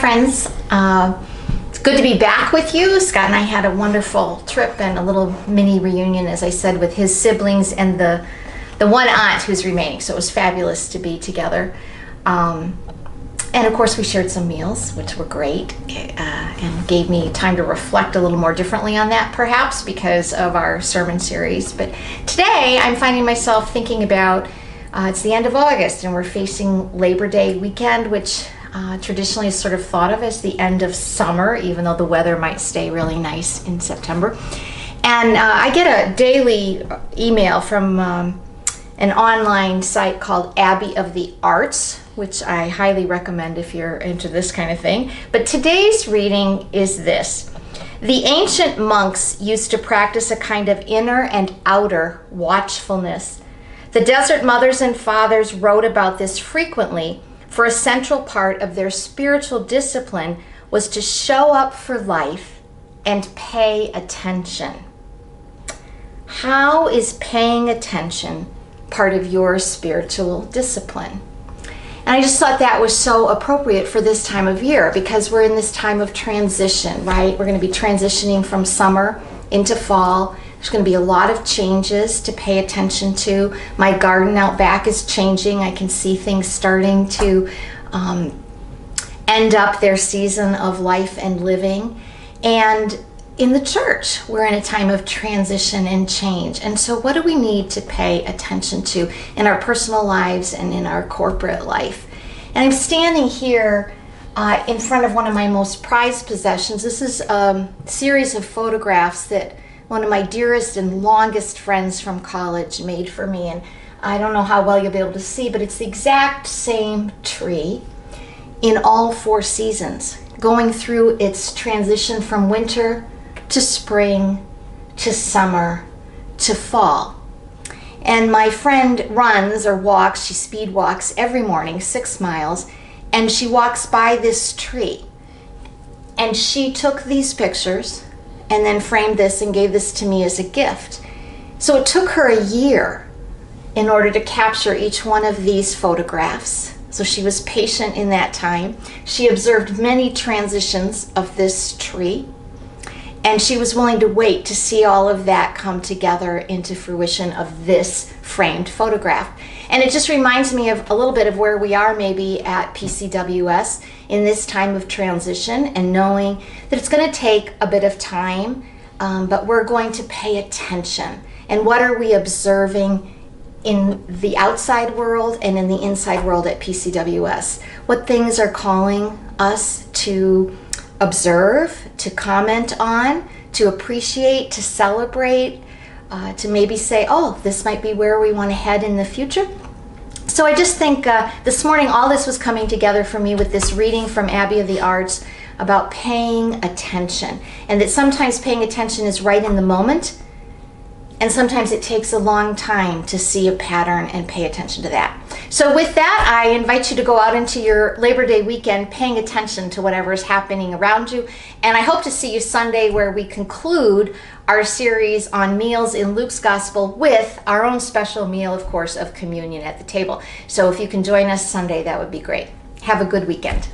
friends. It's good to be back with you. Scott and I had a wonderful trip and a little mini reunion, as I said, with his siblings and the one aunt who's remaining. So it was fabulous to be together. And of course we shared some meals, which were great, and gave me time to reflect a little more differently on that, perhaps because of our sermon series. But today I'm finding myself thinking about, it's the end of August and we're facing Labor Day weekend, which traditionally is sort of thought of as the end of summer, even though the weather might stay really nice in September. And I get a daily email from an online site called Abbey of the Arts, which I highly recommend if you're into this kind of thing. But today's reading is this. The ancient monks used to practice a kind of inner and outer watchfulness. The desert mothers and fathers wrote about this frequently, for a central part of their spiritual discipline was to show up for life and pay attention. How is paying attention part of your spiritual discipline? And I just thought that was so appropriate for this time of year, because we're in this time of transition, right? We're going to be transitioning from summer into fall. There's going to be a lot of changes to pay attention to. My garden out back is changing. I can see things starting to end up their season of life and living. And in the church, we're in a time of transition and change. And so what do we need to pay attention to in our personal lives and in our corporate life? And I'm standing here in front of one of my most prized possessions. This is a series of photographs that one of my dearest and longest friends from college made for me. And I don't know how well you'll be able to see, but it's the exact same tree in all 4 seasons, going through its transition from winter to spring to summer to fall. And my friend runs or walks, she speed walks every morning, 6 miles, and she walks by this tree. And she took these pictures and then framed this and gave this to me as a gift. So it took her a year in order to capture each one of these photographs. So she was patient in that time. She observed many transitions of this tree, and she was willing to wait to see all of that come together into fruition of this framed photograph. And it just reminds me of a little bit of where we are maybe at PCWS in this time of transition, and knowing that it's going to take a bit of time, but we're going to pay attention. And what are we observing in the outside world and in the inside world at PCWS? What things are calling us to observe, to comment on, to appreciate, to celebrate, to maybe say, oh, this might be where we want to head in the future? So I just think this morning all this was coming together for me with this reading from Abbey of the Arts about paying attention, and that sometimes paying attention is right in the moment, and sometimes it takes a long time to see a pattern and pay attention to that. So with that, I invite you to go out into your Labor Day weekend paying attention to whatever is happening around you. And I hope to see you Sunday, where we conclude our series on meals in Luke's Gospel with our own special meal, of course, of communion at the table. So if you can join us Sunday, that would be great. Have a good weekend.